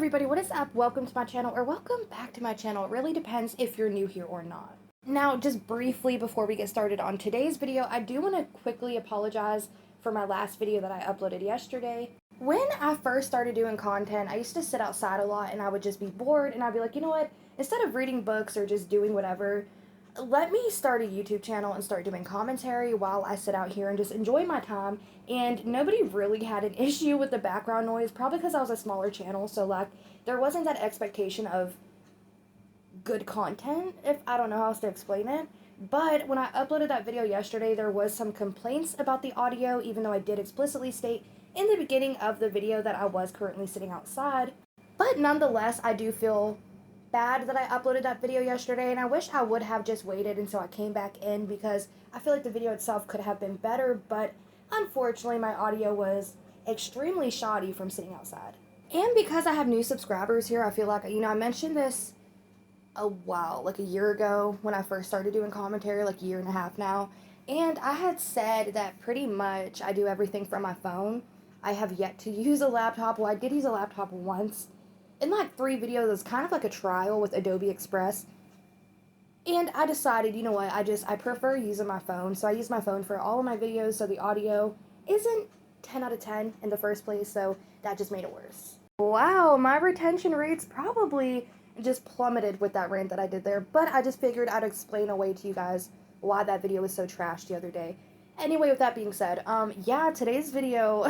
everybody, what is up? Welcome to my channel, or welcome back to my channel. It really depends if you're new here or not. Now, just briefly before we get started on today's video, I do want to quickly apologize for my last video that I uploaded yesterday. When I first started doing content, I used to sit outside a lot and I would just be bored and I'd be like, you know what, instead of reading books or just doing whatever, let me start a YouTube channel and start doing commentary while I sit out here and just enjoy my time. And nobody really had an issue with the background noise, probably because I was a smaller channel, so like there wasn't that expectation of good content, if I don't know how else to explain it. But when I uploaded that video yesterday, there was some complaints about the audio, even though I did explicitly state in the beginning of the video that I was currently sitting outside. But nonetheless, I do feel bad that I uploaded that video yesterday, and I wish I would have just waited until I came back in, because I feel like the video itself could have been better, but unfortunately my audio was extremely shoddy from sitting outside. And because I have new subscribers here, I feel like, I mentioned this like a year ago when I first started doing commentary, like a year and a half now, and I had said that pretty much I do everything from my phone. I have yet to use a laptop. Well, I did use a laptop once in like 3 videos. It was kind of like a trial with Adobe Express, and I decided, you know what, I prefer using my phone, so I use my phone for all of my videos, so the audio isn't 10 out of 10 in the first place, so that just made it worse. Wow, my retention rates probably just plummeted with that rant that I did there, but I just figured I'd explain away to you guys why that video was so trash the other day. Anyway, with that being said, yeah, today's video,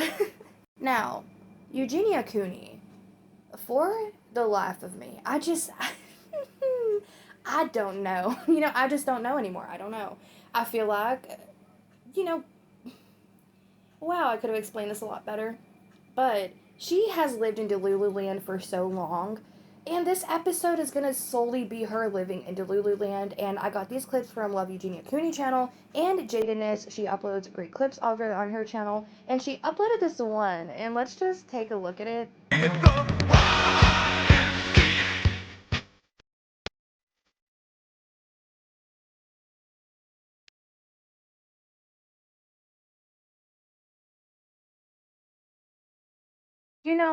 now, Eugenia Cooney, for the life of me, I don't know. I just don't know anymore. I don't know. I feel like, wow, I could have explained this a lot better. But she has lived in Delululand for so long, and this episode is going to solely be her living in Delululand, and I got these clips from Love Eugenia Cooney channel, and Jadeness, she uploads great clips over on her channel, and she uploaded this one, and let's just take a look at it.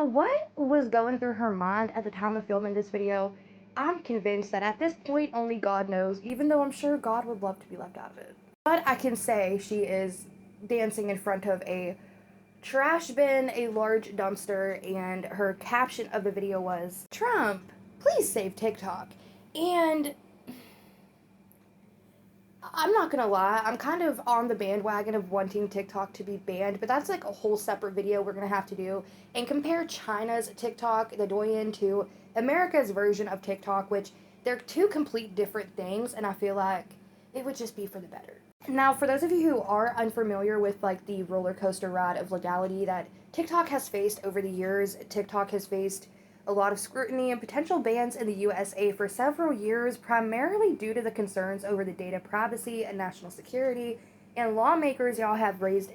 What was going through her mind at the time of filming this video? I'm convinced that at this point, only God knows, even though I'm sure God would love to be left out of it. But I can say she is dancing in front of a trash bin, a large dumpster, and her caption of the video was, "Trump, please save TikTok." And I'm not gonna lie, I'm kind of on the bandwagon of wanting TikTok to be banned, but that's like a whole separate video we're gonna have to do, and compare China's TikTok, the Douyin, to America's version of TikTok, which they're two complete different things, and I feel like it would just be for the better. Now, for those of you who are unfamiliar with like the roller coaster ride of legality that TikTok has faced over the years, TikTok has faced a lot of scrutiny and potential bans in the USA for several years, primarily due to the concerns over the data privacy and national security, and lawmakers, y'all, have raised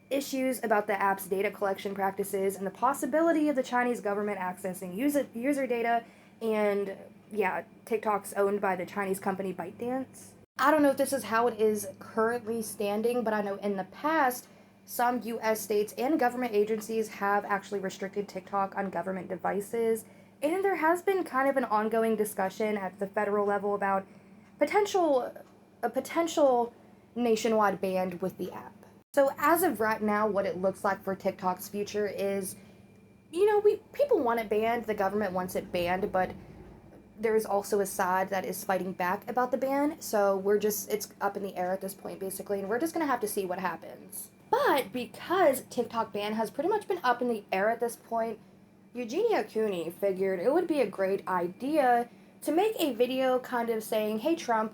issues about the app's data collection practices and the possibility of the Chinese government accessing user data, and yeah, TikTok's owned by the Chinese company ByteDance. I don't know if this is how it is currently standing, but I know in the past, some U.S. states and government agencies have actually restricted TikTok on government devices, and there has been kind of an ongoing discussion at the federal level about a potential nationwide ban with the app. So as of right now, what it looks like for TikTok's future is, people want it banned, the government wants it banned, but there's also a side that is fighting back about the ban, so it's up in the air at this point, basically, and we're just gonna have to see what happens. But because TikTok ban has pretty much been up in the air at this point, Eugenia Cooney figured it would be a great idea to make a video kind of saying, "Hey Trump,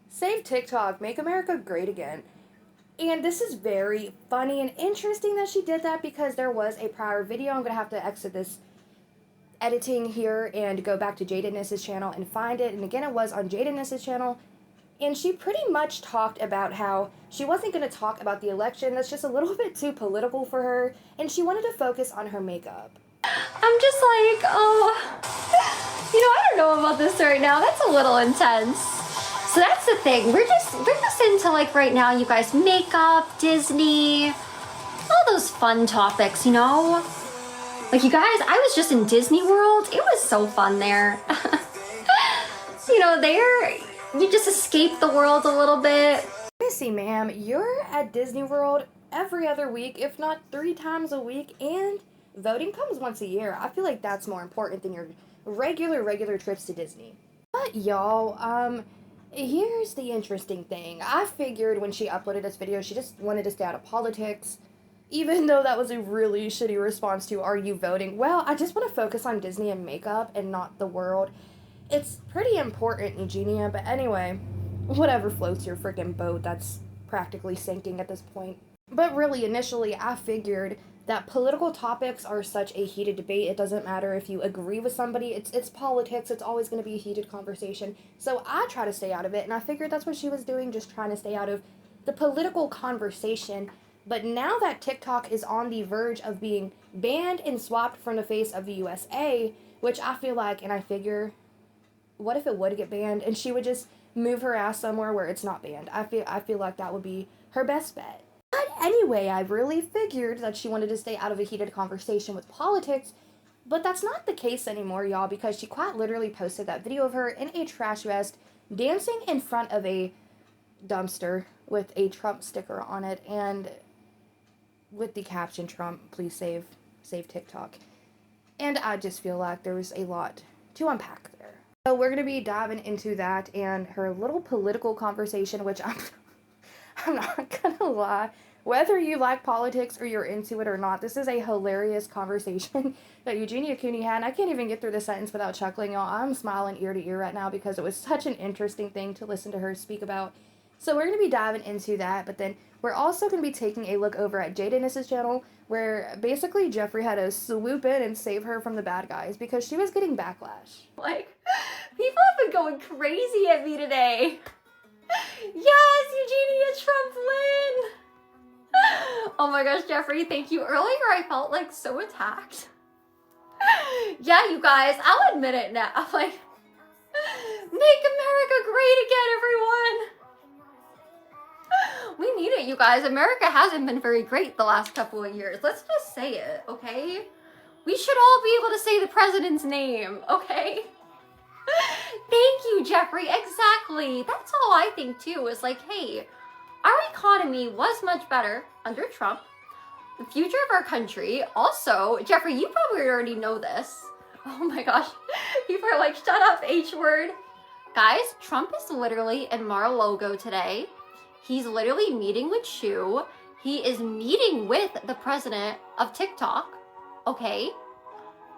save TikTok, make America great again." And this is very funny and interesting that she did that, because there was a prior video. I'm going to have to exit this editing here and go back to Jadeness's channel and find it. And again, it was on Jadeness's channel. And she pretty much talked about how she wasn't going to talk about the election. That's just a little bit too political for her. And she wanted to focus on her makeup. I'm just like, I don't know about this right now. That's a little intense. So that's the thing. We're just into, like, right now, you guys, makeup, Disney, all those fun topics, Like, you guys, I was just in Disney World. It was so fun there. You know, there, you just escape the world a little bit. Missy, ma'am, you're at Disney World every other week, if not 3 times a week, and voting comes once a year. I feel like that's more important than your regular trips to Disney. But y'all, here's the interesting thing. I figured when she uploaded this video, she just wanted to stay out of politics. Even though that was a really shitty response to, are you voting? Well, I just want to focus on Disney and makeup and not the world. It's pretty important, Eugenia, but anyway, whatever floats your freaking boat, that's practically sinking at this point. But really, initially, I figured that political topics are such a heated debate. It doesn't matter if you agree with somebody. It's politics. It's always going to be a heated conversation. So I try to stay out of it, and I figured that's what she was doing, just trying to stay out of the political conversation. But now that TikTok is on the verge of being banned and swapped from the face of the USA, which I feel like, and I figure, what if it would get banned and she would just move her ass somewhere where it's not banned? I feel like that would be her best bet. But anyway, I really figured that she wanted to stay out of a heated conversation with politics, but that's not the case anymore, y'all, because she quite literally posted that video of her in a trash vest dancing in front of a dumpster with a Trump sticker on it and with the caption, Trump, please save TikTok. And I just feel like there's a lot to unpack there. So we're going to be diving into that and her little political conversation, which I'm not going to lie. Whether you like politics or you're into it or not, this is a hilarious conversation that Eugenia Cooney had. And I can't even get through the sentence without chuckling, y'all. I'm smiling ear to ear right now because it was such an interesting thing to listen to her speak about. So we're going to be diving into that, but then we're also going to be taking a look over at Jay Dennis's channel, where basically Jeffree had to swoop in and save her from the bad guys because she was getting backlash. Like, people have been going crazy at me today. Yes, Eugenia, Trump win! Oh my gosh, Jeffree, thank you. Earlier I felt like so attacked. Yeah, you guys, I'll admit it now. Like, make America great again, everyone! We need it, you guys. America hasn't been very great the last couple of years. Let's just say it, okay? We should all be able to say the president's name, okay? Thank you, Jeffree. Exactly. That's all I think, too, is like, hey, our economy was much better under Trump. The future of our country. Also, Jeffree, you probably already know this. Oh my gosh. People are like, shut up, H word. Guys, Trump is literally in Mar-a-Lago today. He's literally meeting with Shu. He is meeting with the president of TikTok. Okay?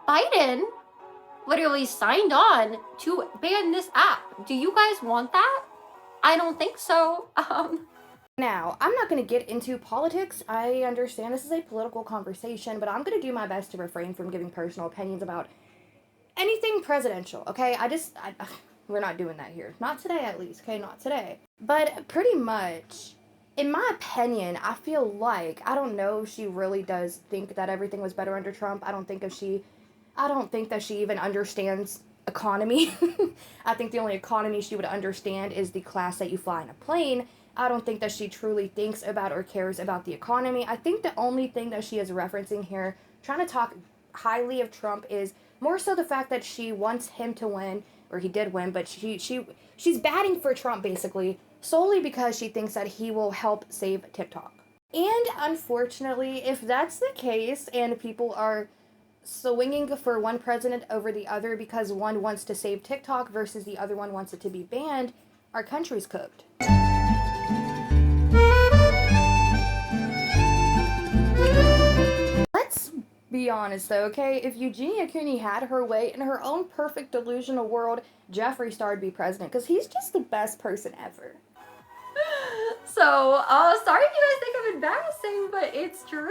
Biden literally signed on to ban this app. Do you guys want that? I don't think so. Now, I'm not going to get into politics. I understand this is a political conversation, but I'm going to do my best to refrain from giving personal opinions about anything presidential, okay? We're not doing that here. Not today, at least, okay? Not today. But pretty much, in my opinion, I feel like, I don't know if she really does think that everything was better under Trump. I don't think that she even understands economy. I think the only economy she would understand is the class that you fly in a plane. I don't think that she truly thinks about or cares about the economy. I think the only thing that she is referencing here, trying to talk highly of Trump, is more so the fact that she wants him to win, or he did win, but she's batting for Trump basically solely because she thinks that he will help save TikTok. And unfortunately, if that's the case and people are swinging for one president over the other because one wants to save TikTok versus the other one wants it to be banned, our country's cooked. Let's be honest though, okay? If Eugenia Cooney had her way in her own perfect delusional world, Jeffree Star would be president because he's just the best person ever. So, sorry if you guys think I'm embarrassing, but it's true.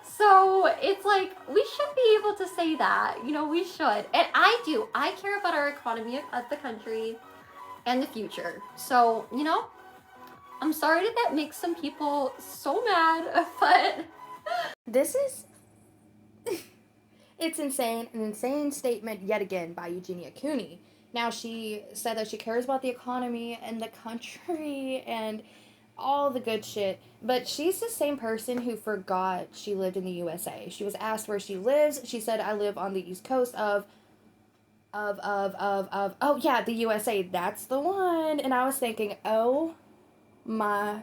So, it's like, we should be able to say that. You know, we should. And I do. I care about our economy of the country and the future. So, you know, I'm sorry that makes some people so mad, but this is... It's insane. An insane statement yet again by Eugenia Cooney. Now, she said that she cares about the economy and the country, and all the good shit. But she's the same person who forgot she lived in the USA. She was asked where she lives. She said, I live on the East Coast oh yeah, the USA. That's the one. And I was thinking, oh my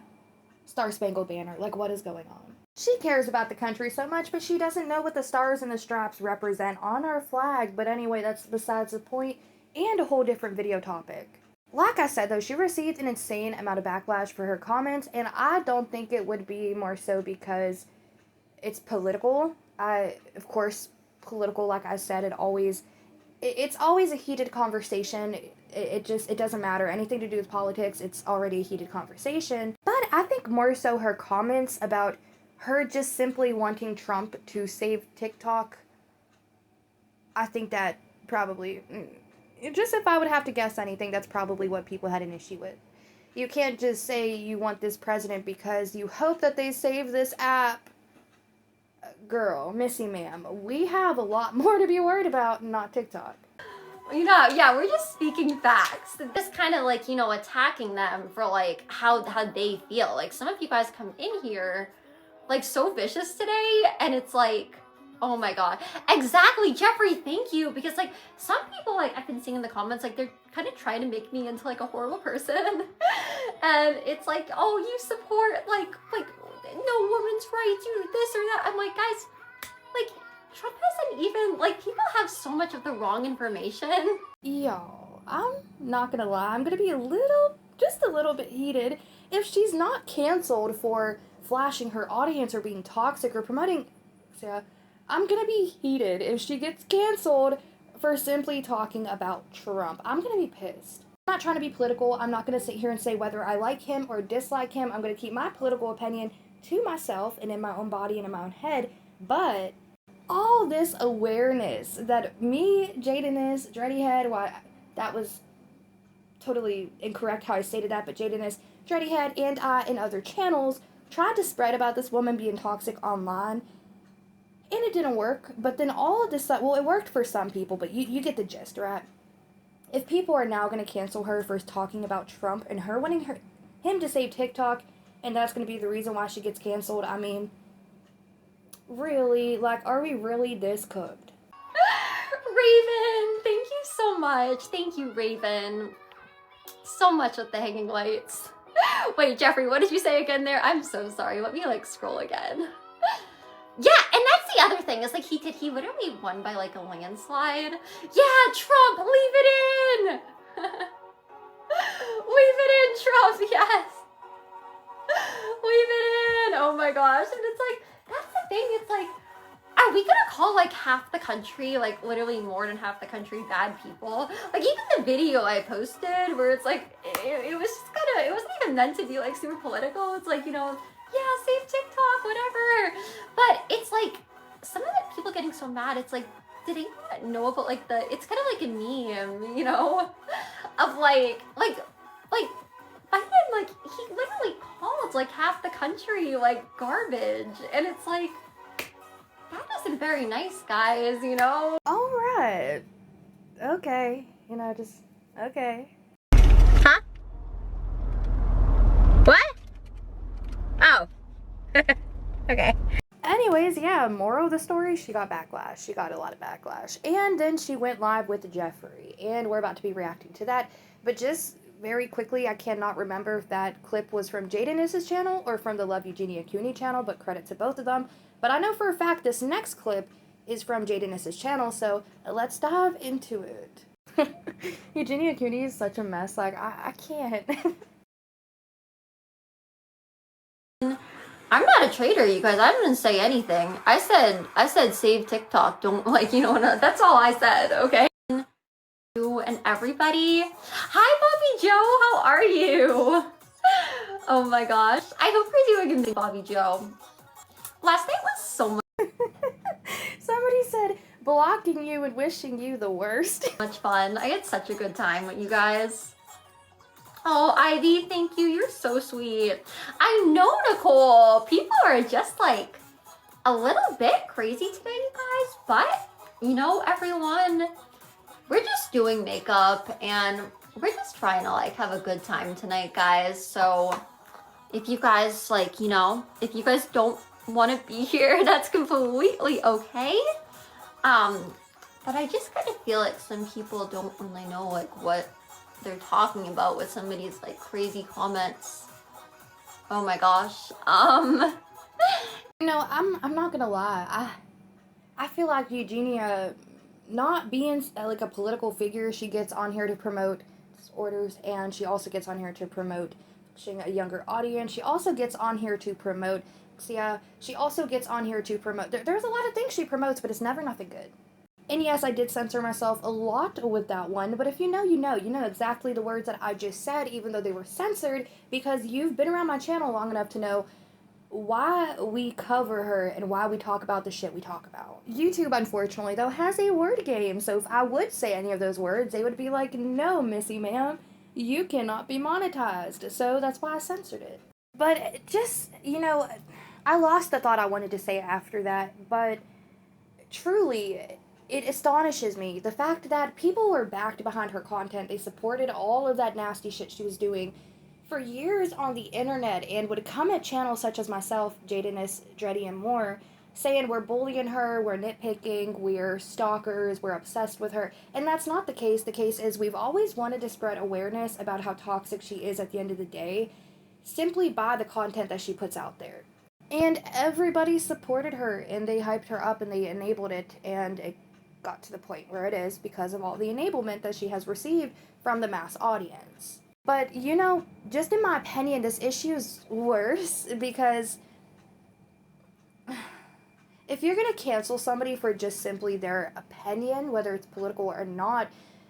Star Spangled Banner. Like, what is going on? She cares about the country so much, but she doesn't know what the stars and the straps represent on our flag. But anyway, that's besides the point and a whole different video topic. Like I said, though, she received an insane amount of backlash for her comments, and I don't think it would be more so because it's political. Of course, political, like I said, it's always a heated conversation. It doesn't matter. Anything to do with politics, it's already a heated conversation. But I think more so her comments about her just simply wanting Trump to save TikTok, I think that probably, just if I would have to guess anything, that's probably what people had an issue with. You can't just say you want this president because you hope that they save this app. Girl, Missy ma'am, we have a lot more to be worried about, not TikTok. You know, yeah, we're just speaking facts. Just kind of like, you know, attacking them for like how they feel. Like some of you guys come in here like so vicious today, and it's like, oh my god. Exactly, Jeffree, thank you. Because like some people, like I've been seeing in the comments, like they're kind of trying to make me into like a horrible person. And it's like, oh, you support like no women's rights, you this or that. I'm like, guys, like Trump hasn't even, like, people have so much of the wrong information. Yo, I'm not gonna lie, I'm gonna be just a little bit heated if she's not canceled for flashing her audience or being toxic or promoting. Yeah, I'm gonna be heated if she gets canceled for simply talking about Trump. I'm gonna be pissed. I'm not trying to be political. I'm not gonna sit here and say whether I like him or dislike him. I'm gonna keep my political opinion to myself and in my own body and in my own head. But all this awareness that me, Jadeness, Dreadyhead, that was totally incorrect how I stated that, but Jadeness, Dreadyhead, and I and other channels tried to spread about this woman being toxic online, and it didn't work. But then all of this stuff, well, it worked for some people, but you get the gist, right? If people are now going to cancel her for talking about Trump and her wanting him to save TikTok, and that's going to be the reason why she gets canceled, I mean, really? Like, are we really this cooked? Raven, thank you so much. Thank you, Raven. So much with the hanging lights. Wait, Jeffree, what did you say again there? I'm so sorry. Let me like scroll again. Yeah, and that's the other thing, is like he literally won by like a landslide. Yeah, Trump, leave it in. Leave it in, Trump, yes. Leave it in. Oh my gosh. And it's like, that's the thing, it's like, are we gonna call like half the country, like literally more than half the country, bad people? Like even the video I posted where it's like, it was just kind of, it wasn't even meant to be like super political. It's like, you know, yeah, save TikTok, whatever. But it's like, some of the people getting so mad, it's like, did they not know about like it's kind of like a meme, you know? Of like Biden, like, he literally called like half the country like garbage. And it's like, that isn't very nice, guys, you know? All right. Okay. You know, just, okay. Huh? What? Oh. Okay. Anyways, yeah, moral of the story, she got backlash. She got a lot of backlash. And then she went live with Jeffree. And we're about to be reacting to that. But just very quickly, I cannot remember if that clip was from Jaden's channel or from the Love Eugenia Cooney channel, but credit to both of them. But I know for a fact this next clip is from Jaden's channel, so let's dive into it. Eugenia Cooney is such a mess, like, I can't. I'm not a traitor, you guys. I didn't say anything. I said save TikTok. Don't, like, you know, that's all I said, okay? You and everybody. Hi, Bobby Joe. How are you? Oh my gosh. I hope you're doing good, Bobby Joe. Last night was so much. Somebody said blocking you and wishing you the worst. Much fun. I had such a good time with you guys. Oh, Ivy, thank you. You're so sweet. I know, Nicole. People are just like a little bit crazy today, you guys. But, you know, everyone, we're just doing makeup and we're just trying to like have a good time tonight, guys. So, If you guys, like, you know, if you guys don't want to be here, that's completely okay. But I just kind of feel like some people don't really know, like, what they're talking about with some of these, like, crazy comments. Oh my gosh. You know, I'm not gonna lie. I feel like Eugenia, not being like a political figure, she gets on here to promote disorders, and she also gets on here to promote reaching a younger audience. She also gets on here to promote. Yeah, she also gets on here to promote. There's a lot of things she promotes, but it's never nothing good. And yes, I did censor myself a lot with that one, but if you know, you know. You know exactly the words that I just said, even though they were censored, because you've been around my channel long enough to know why we cover her and why we talk about the shit we talk about. YouTube, unfortunately, though, has a word game, so if I would say any of those words, they would be like, no, Missy ma'am, you cannot be monetized, so that's why I censored it. But just, you know, I lost the thought I wanted to say after that, but truly, it astonishes me. The fact that people were backed behind her content, they supported all of that nasty shit she was doing for years on the internet, and would come at channels such as myself, Jadeness, Dreddy, and more, saying we're bullying her, we're nitpicking, we're stalkers, we're obsessed with her. And that's not the case. The case is we've always wanted to spread awareness about how toxic she is at the end of the day, simply by the content that she puts out there. And everybody supported her, and they hyped her up, and they enabled it, and it got to the point where it is because of all the enablement that she has received from the mass audience. But, you know, just in my opinion, this issue is worse because if you're going to cancel somebody for just simply their opinion, whether it's political or not,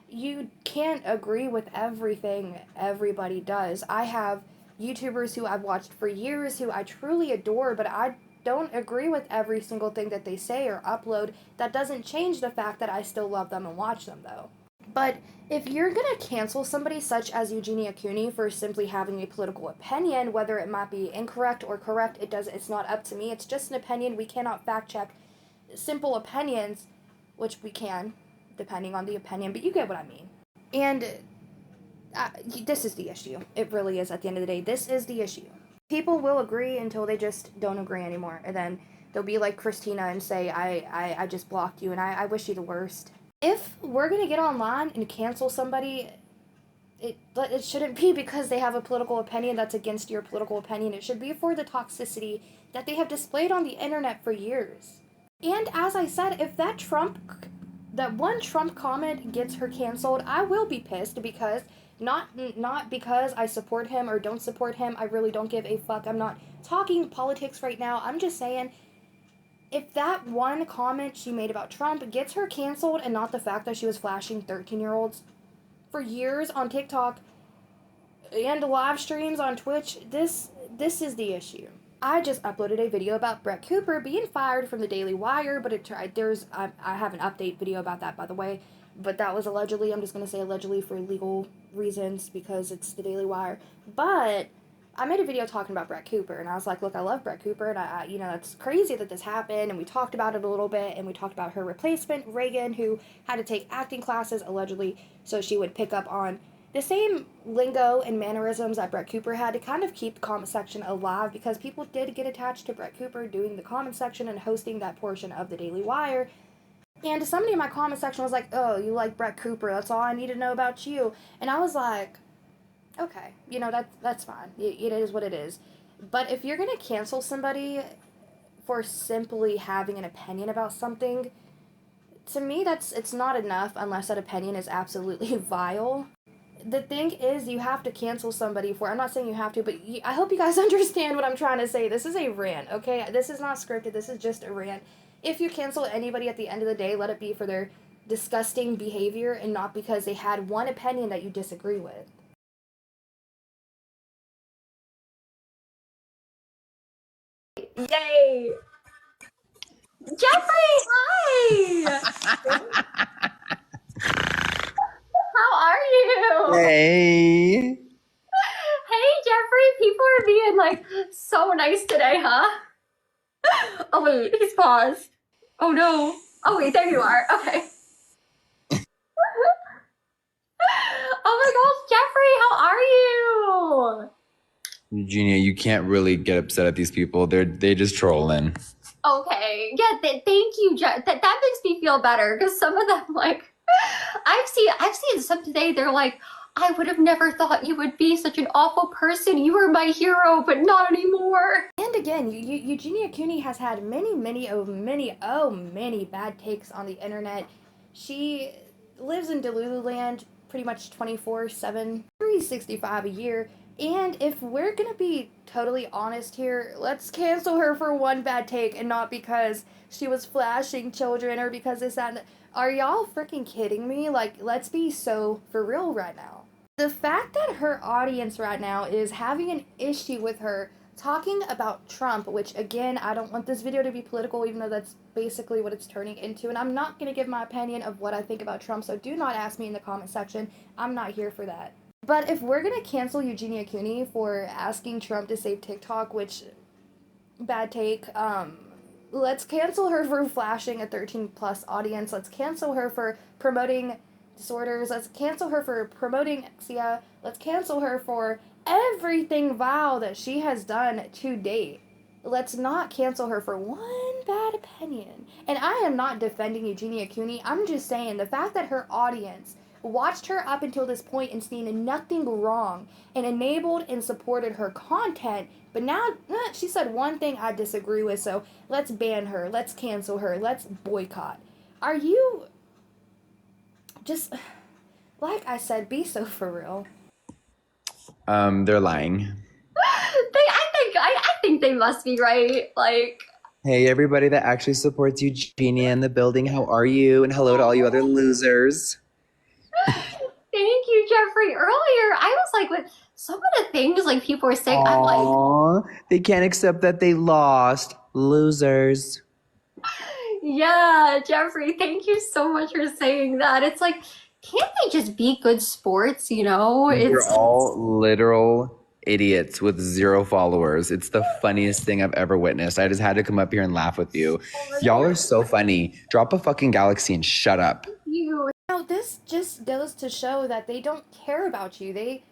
you can't agree with everything everybody does. I have YouTubers who I've watched for years who I truly adore, but I don't agree with every single thing that they say or upload. That doesn't change the fact that I still love them and watch them, though. But if you're going to cancel somebody such as Eugenia Cooney for simply having a political opinion, whether it might be incorrect or correct, it's not up to me. It's just an opinion. We cannot fact check simple opinions, which we can, depending on the opinion, but you get what I mean. And this is the issue. It really is, at the end of the day. This is the issue. People will agree until they just don't agree anymore. And then they'll be like Christina and say, I just blocked you, and I wish you the worst. If we're going to get online and cancel somebody, it shouldn't be because they have a political opinion that's against your political opinion. It should be for the toxicity that they have displayed on the internet for years. And as I said, if that one Trump comment gets her canceled, I will be pissed because not because I support him or don't support him. I really don't give a fuck. I'm not talking politics right now. I'm just saying, if that one comment she made about Trump gets her canceled and not the fact that she was flashing 13-year-olds for years on TikTok and live streams on Twitch, this is the issue. I just uploaded a video about Brett Cooper being fired from the Daily Wire, but I have an update video about that, by the way, but that was allegedly. I'm just going to say allegedly for legal reasons because it's the Daily Wire. But I made a video talking about Brett Cooper, and I was like, look, I love Brett Cooper, and I you know, it's crazy that this happened, and we talked about it a little bit, and we talked about her replacement, Reagan, who had to take acting classes, allegedly, so she would pick up on the same lingo and mannerisms that Brett Cooper had to kind of keep the comment section alive, because people did get attached to Brett Cooper doing the comment section and hosting that portion of the Daily Wire. And somebody in my comment section was like, oh, you like Brett Cooper, that's all I need to know about you. And I was like, okay, you know, that's fine. It is what it is. But if you're going to cancel somebody for simply having an opinion about something, to me, it's not enough unless that opinion is absolutely vile. The thing is, you have to cancel somebody for, I'm not saying you have to, but I hope you guys understand what I'm trying to say. This is a rant, okay? This is not scripted. This is just a rant. If you cancel anybody at the end of the day, let it be for their disgusting behavior and not because they had one opinion that you disagree with. Yay! Jeffree, hi! How are you? Hey. Hey, Jeffree, people are being, like, so nice today, huh? Oh, wait, he's paused. Oh, no. Oh, wait, there you are. Okay. Oh, my gosh, Jeffree, how are you? Eugenia, you can't really get upset at these people. They just trolling. Okay, yeah, thank you, that makes me feel better because some of them, like, I've seen some today. They're like, I would have never thought you would be such an awful person. You were my hero, but not anymore. And again, Eugenia Cooney has had many bad takes on the internet. She lives in Delulu land pretty much 24/7, 365 a year. And if we're gonna be totally honest here, let's cancel her for one bad take and not because she was flashing children or because this, that, and that. Are y'all freaking kidding me? Like, let's be so for real right now. The fact that her audience right now is having an issue with her talking about Trump, which again, I don't want this video to be political, even though that's basically what it's turning into. And I'm not going to give my opinion of what I think about Trump, so do not ask me in the comment section. I'm not here for that. But if we're going to cancel Eugenia Cooney for asking Trump to save TikTok, which, bad take, let's cancel her for flashing a 13+ audience. Let's cancel her for promoting disorders. Let's cancel her for promoting anorexia. Let's cancel her for everything vile that she has done to date. Let's not cancel her for one bad opinion. And I am not defending Eugenia Cooney. I'm just saying the fact that her audience watched her up until this point and seen nothing wrong and enabled and supported her content, but now she said one thing I disagree with, so let's ban her, let's cancel her, let's boycott. Are you just, like I said, be so for real? They're lying. I think they must be right. Like, Hey, everybody that actually supports Eugenia in the building, how are you? And hello to all you other losers. thank you, Jeffree. Earlier, I was like, with some of the things like people were saying, I'm like, Aww, they can't accept that they lost. Losers. yeah, Jeffree, thank you so much for saying that. It's like, can't they just be good sports, you know? We're all literal idiots with 0 followers. It's the funniest thing I've ever witnessed. I just had to come up here and laugh with you. Y'all are so funny. Drop a fucking galaxy and shut up. You. Now, this just goes to show that they don't care about you. They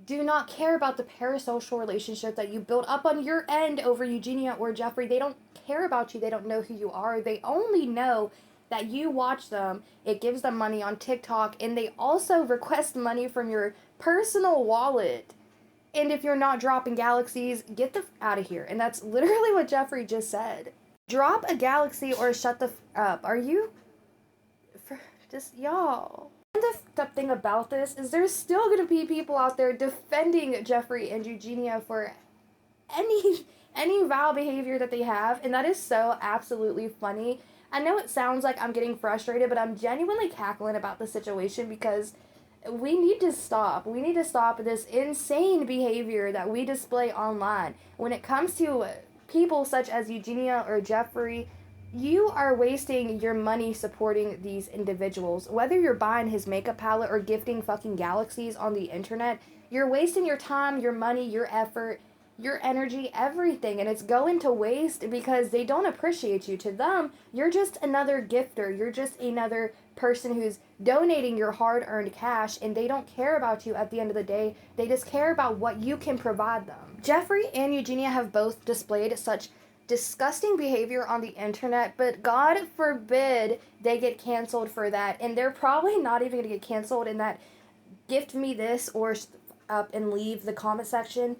do not care about the parasocial relationship that you built up on your end over Eugenia or Jeffree. They don't care about you. They don't know who you are. They only know that you watch them. It gives them money on TikTok, and they also request money from your personal wallet. And if you're not dropping galaxies, get the out of here. And that's literally what Jeffree just said. Drop a galaxy or shut the up. Are you? Just y'all. And the fucked up thing about this is there's still gonna be people out there defending Jeffree and Eugenia for any vile behavior that they have, and that is so absolutely funny. I know it sounds like I'm getting frustrated, but I'm genuinely cackling about the situation because we need to stop. We need to stop this insane behavior that we display online. When it comes to people such as Eugenia or Jeffree, you are wasting your money supporting these individuals. Whether you're buying his makeup palette or gifting fucking galaxies on the internet, you're wasting your time, your money, your effort, your energy, everything, and it's going to waste because they don't appreciate you. To them, you're just another gifter. You're just another person who's donating your hard-earned cash, and they don't care about you at the end of the day. They just care about what you can provide them. Jeffree and Eugenia have both displayed such disgusting behavior on the internet, but God forbid they get canceled for that, and they're probably not even gonna get canceled in that gift me this or up and leave the comment section.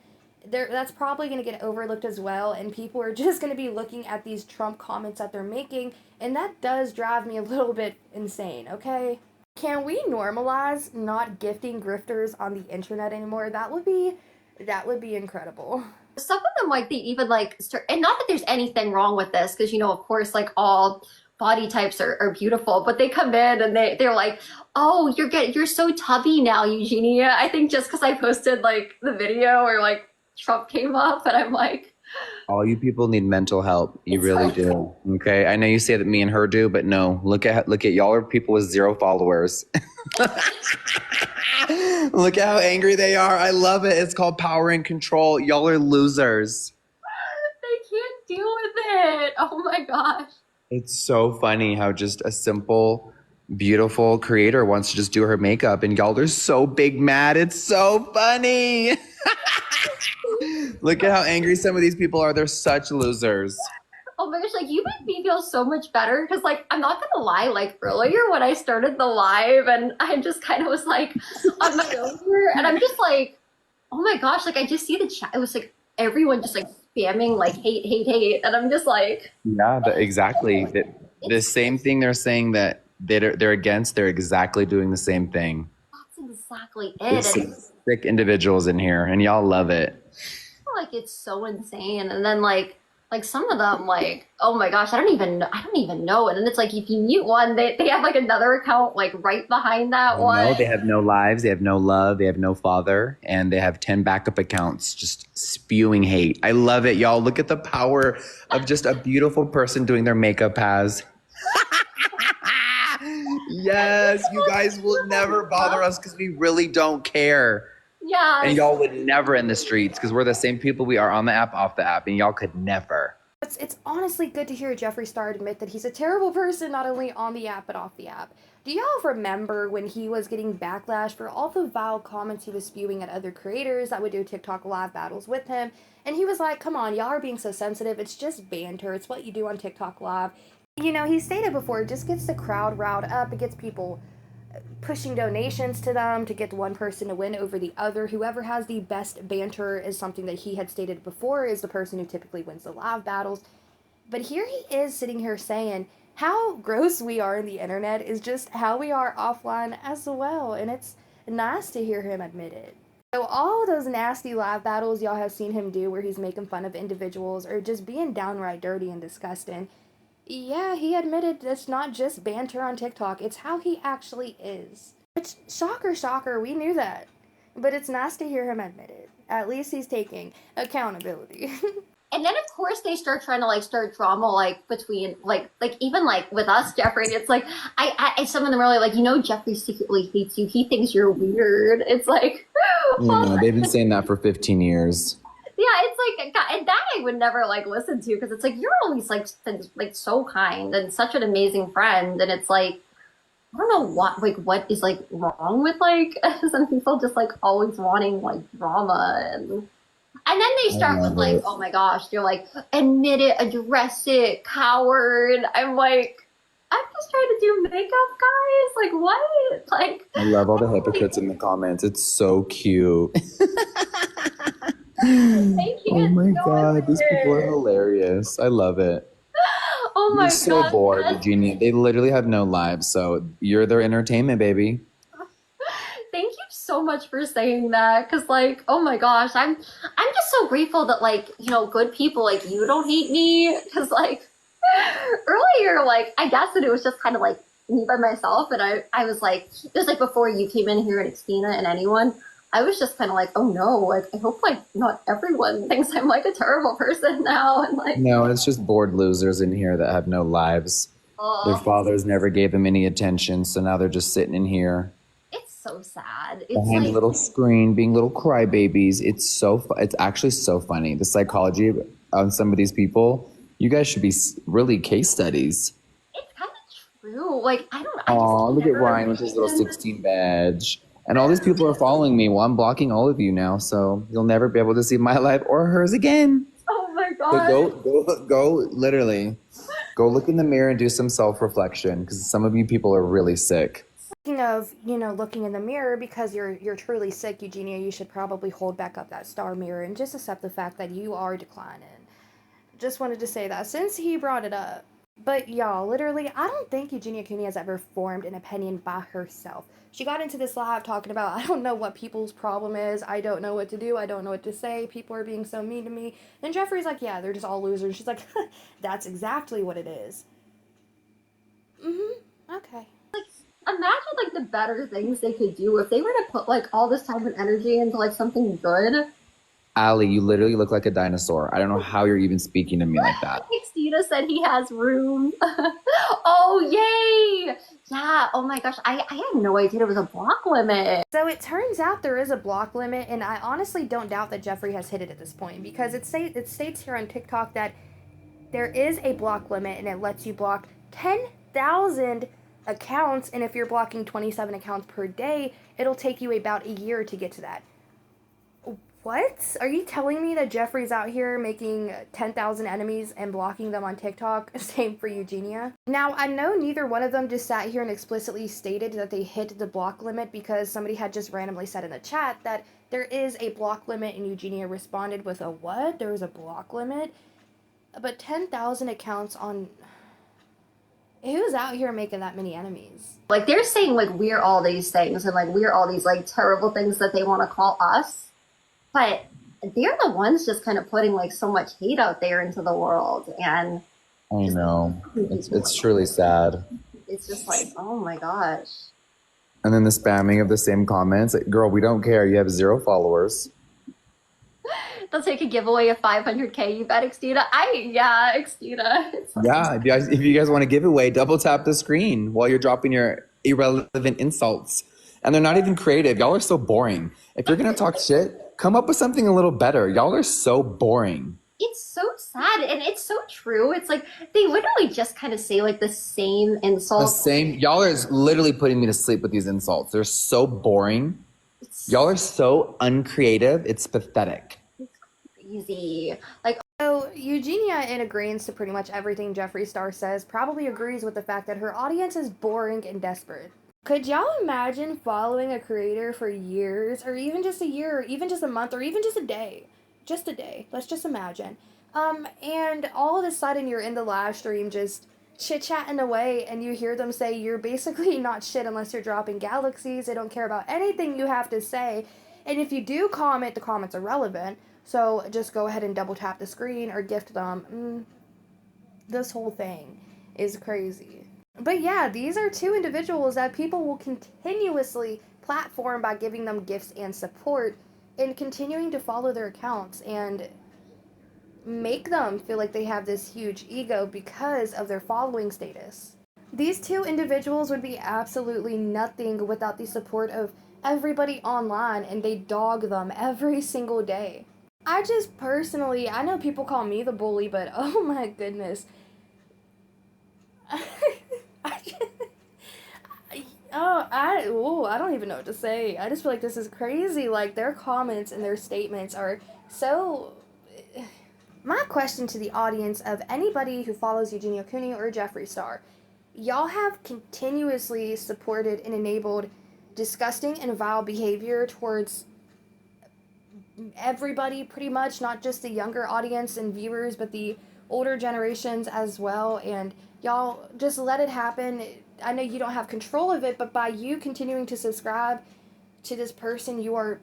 That's probably going to get overlooked as well, and people are just going to be looking at these Trump comments that they're making, and that does drive me a little bit insane, okay? Can we normalize not gifting grifters on the internet anymore? That would be incredible. Some of them, like, they even, like, start, and not that there's anything wrong with this, because, you know, of course, like, all body types are beautiful, but they come in and they're like, oh, you're so tubby now, Eugenia. I think just because I posted, like, the video or, like, Trump came up, and I'm like, all you people need mental help. You really do. Okay, I know you say that me and her do, but no. Look at y'all are people with 0 followers. Look at how angry they are. I love it. It's called power and control. Y'all are losers. they can't deal with it. Oh my gosh. It's so funny how just a simple, beautiful creator wants to just do her makeup, and y'all are so big mad. It's so funny. Look at how angry some of these people are. They're such losers. Oh my gosh, like you make me feel so much better because like I'm not gonna lie, like earlier when I started the live and I just kind of was like on my own here and I'm just like, oh my gosh, like I just see the chat. It was like everyone just like spamming like hate, hate, hate. And I'm just like, Yeah, exactly. The same thing they're saying that they're against, they're exactly doing the same thing. that's exactly There's it. And some sick individuals in here and y'all love it. like it's so insane. And then like some of them like, oh my gosh, I don't even know. And then it's like if you mute one, they have like another account like right behind that one. No, they have no lives, they have no love, they have no father, and they have 10 backup accounts just spewing hate. I love it, y'all. Look at the power of just a beautiful person doing their makeup has. Yes, you guys will never bother us because we really don't care. Yeah. And y'all would never in the streets because we're the same people we are on the app, off the app, and y'all could never. It's honestly good to hear Jeffree Star admit that he's a terrible person, not only on the app, but off the app. Do y'all remember when he was getting backlash for all the vile comments he was spewing at other creators that would do TikTok live battles with him? And he was like, come on, y'all are being so sensitive. It's just banter. It's what you do on TikTok live. You know, he stated before, it just gets the crowd riled up. It gets people pushing donations to them to get one person to win over the other. Whoever has the best banter is something that he had stated before is the person who typically wins the live battles. But here he is sitting here saying how gross we are in the internet is just how we are offline as well. And it's nice to hear him admit it. So all of those nasty live battles y'all have seen him do where he's making fun of individuals or just being downright dirty and disgusting, yeah, he admitted it's not just banter on TikTok, it's how he actually is. Which, shocker, we knew that. But it's nice to hear him admit it. At least he's taking accountability. And then of course they start trying to like start drama like between like even like with us, Jeffree. It's like I some of them are really like, you know, Jeffree secretly hates you. He thinks you're weird. It's like They've been saying that for 15 years. Yeah, it's like, and that I would never like listen to because it's like you're always like so kind and such an amazing friend, and it's like I don't know what is like wrong with like some people just like always wanting like drama and then they start with like, oh my gosh, they're like admit it, address it, coward. I'm like, I'm just trying to do makeup, guys. Like what? Like I love all the hypocrites in the comments. It's so cute. Thank you. Oh my god, these people are hilarious. I love it. Oh my You're so god. bored, Eugenia. They literally have no lives, so you're their entertainment, baby. Thank you so much for saying that, because like, oh my gosh, I'm just so grateful that like, you know, good people like you don't hate me, because like earlier, like I guess that it was just kind of like me by myself, and I was like, it was like before you came in here and Xtina and anyone. I was just kind of like, oh no, like I hope like not everyone thinks I'm like a terrible person now. And like, no, it's just bored losers in here that have no lives. Their fathers never gave them any attention, so now they're just sitting in here. It's so sad. It's Behind like, a little screen, being little crybabies. It's it's actually so funny. The psychology on some of these people, you guys should be really case studies. it's kind of true. Like I don't. Oh, look at Ryan with his little 16 badge. And all these people are following me. Well, I'm blocking all of you now, so you'll never be able to see my life or hers again. Oh my god. So go, literally, go look in the mirror and do some self-reflection because some of you people are really sick. Speaking of, you know, looking in the mirror, because you're truly sick, Eugenia, you should probably hold back up that star mirror and just accept the fact that you are declining. Just wanted to say that since he brought it up. But y'all, literally, I don't think Eugenia Cooney has ever formed an opinion by herself. She got into this live talking about, I don't know what people's problem is. I don't know what to do. I don't know what to say. People are being so mean to me. And Jeffree's like, yeah, they're just all losers. She's like, that's exactly what it is. Okay. Imagine like the better things they could do if they were to put like all this time and energy into like something good. Allie, you literally look like a dinosaur. I don't know how you're even speaking to me like that. Xtina said he has room. Oh, yay! Yeah, oh my gosh, I had no idea it was a block limit. So it turns out there is a block limit, and I honestly don't doubt that Jeffree has hit it at this point, because it states here on TikTok that there is a block limit, and it lets you block 10,000 accounts, and if you're blocking 27 accounts per day, it'll take you about a year to get to that. What? Are you telling me that Jeffree's out here making 10,000 enemies and blocking them on TikTok? Same for Eugenia. Now, I know neither one of them just sat here and explicitly stated that they hit the block limit because somebody had just randomly said in the chat that there is a block limit, and Eugenia responded with a what? There was a block limit? But 10,000 accounts on... Who's out here making that many enemies? Like, they're saying, like, we're all these things, and, like, we're all these, like, terrible things that they want to call us. But they're the ones just kind of putting, like, so much hate out there into the world. And I know. It's truly sad. it's just like, oh my gosh. And then the spamming of the same comments. Like, girl, we don't care. You have 0 followers. They'll take a giveaway of 500K. You bet, Xtina? Yeah, Xtina. Yeah, if you guys want a giveaway, double tap the screen while you're dropping your irrelevant insults. And they're not even creative. Y'all are so boring. If you're going to talk shit, come up with something a little better. Y'all are so boring. It's so sad, and it's so true. It's like they literally just kind of say like the same insults. Y'all are literally putting me to sleep with these insults. They're so boring. Y'all are so uncreative. It's pathetic. It's crazy. Like, so Eugenia, in agreement to pretty much everything Jeffree Star says, probably agrees with the fact that her audience is boring and desperate. Could y'all imagine following a creator for years, or even just a year, or even just a month, or even just a day? Just a day. Let's just imagine. And all of a sudden you're in the live stream just chit-chatting away, and you hear them say you're basically not shit unless you're dropping galaxies. They don't care about anything you have to say. And if you do comment, the comments are relevant. So just go ahead and double tap the screen or gift them. This whole thing is crazy. But yeah, these are two individuals that people will continuously platform by giving them gifts and support and continuing to follow their accounts and make them feel like they have this huge ego because of their following status. These two individuals would be absolutely nothing without the support of everybody online, and they dog them every single day. I just personally, I know people call me the bully, but oh my goodness. I don't even know what to say. I just feel like this is crazy. Like, their comments and their statements are so... My question to the audience of anybody who follows Eugenia Cooney or Jeffree Star, y'all have continuously supported and enabled disgusting and vile behavior towards everybody, pretty much, not just the younger audience and viewers, but the older generations as well, and y'all just let it happen. I know you don't have control of it, but by you continuing to subscribe to this person, you are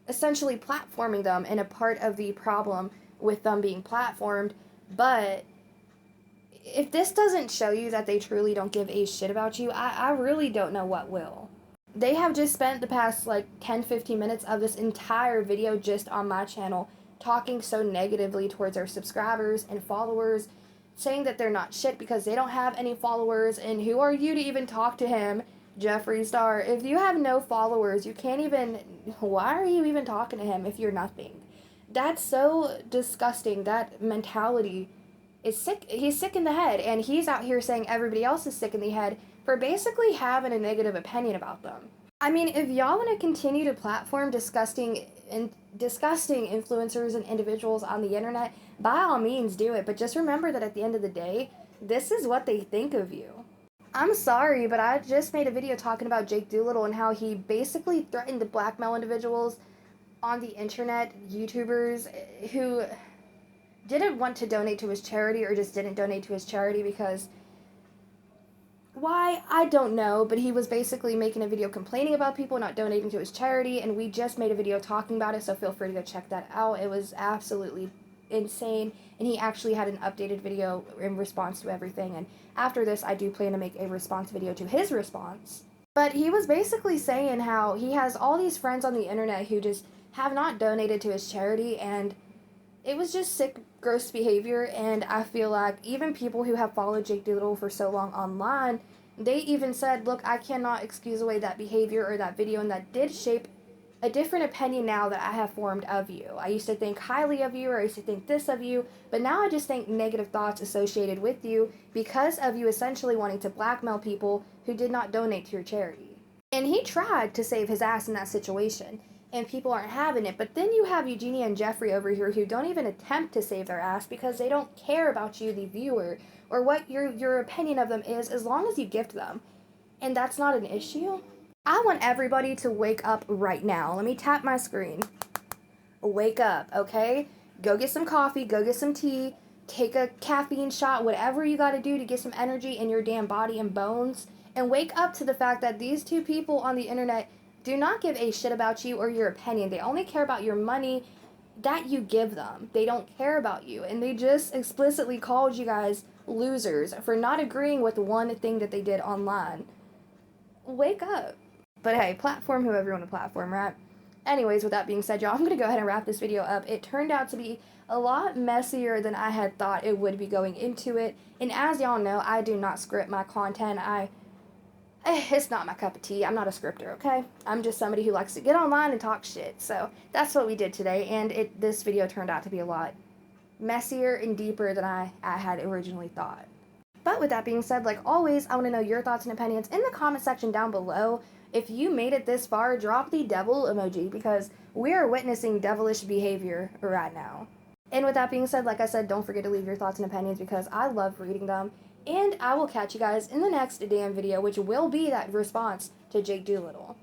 essentially platforming them and a part of the problem with them being platformed. But if this doesn't show you that they truly don't give a shit about you, I really don't know what will. They have just spent the past like 10-15 minutes of this entire video just on my channel talking so negatively towards their subscribers and followers, saying that they're not shit because they don't have any followers. And who are you to even talk to him, Jeffree Star? If you have no followers, you can't even... Why are you even talking to him if you're nothing? That's so disgusting. That mentality is sick. He's sick in the head, and he's out here saying everybody else is sick in the head for basically having a negative opinion about them. I mean, if y'all want to continue to platform disgusting influencers and individuals on the internet, by all means do it, but just remember that at the end of the day, this is what they think of you. I'm sorry, but I just made a video talking about Jake Doolittle and how he basically threatened to blackmail individuals on the internet, YouTubers who didn't want to donate to his charity or just didn't donate to his charity because... Why? I don't know, but he was basically making a video complaining about people not donating to his charity, and we just made a video talking about it, so feel free to go check that out. It was absolutely insane, and he actually had an updated video in response to everything, and after this, I do plan to make a response video to his response. But he was basically saying how he has all these friends on the internet who just have not donated to his charity, and it was just sick, gross behavior, and I feel like even people who have followed Jake Doolittle for so long online, they even said, look, I cannot excuse away that behavior or that video, and that did shape a different opinion now that I have formed of you. I used to think highly of you, or I used to think this of you, but now I just think negative thoughts associated with you because of you essentially wanting to blackmail people who did not donate to your charity. And he tried to save his ass in that situation. and people aren't having it. But then you have Eugenia and Jeffree over here who don't even attempt to save their ass because they don't care about you, the viewer, or what your opinion of them is, as long as you gift them. And that's not an issue. I want everybody to wake up right now. Let me tap my screen. Wake up, okay? Go get some coffee, go get some tea, take a caffeine shot, whatever you gotta do to get some energy in your damn body and bones, and wake up to the fact that these two people on the internet do not give a shit about you or your opinion. They only care about your money that you give them. They don't care about you, and they just explicitly called you guys losers for not agreeing with one thing that they did online. Wake up. But hey, platform whoever you want to platform, right? Anyways, with that being said, y'all, I'm going to go ahead and wrap this video up. It turned out to be a lot messier than I had thought it would be going into it. And as y'all know, I do not script my content. It's not my cup of tea. I'm not a scripter, okay? I'm just somebody who likes to get online and talk shit. So that's what we did today. And this video turned out to be a lot messier and deeper than I had originally thought. But with that being said, like always, I want to know your thoughts and opinions in the comment section down below. If you made it this far, drop the devil emoji because we are witnessing devilish behavior right now. And with that being said, like I said, don't forget to leave your thoughts and opinions because I love reading them. And I will catch you guys in the next damn video, which will be that response to Jake Doolittle.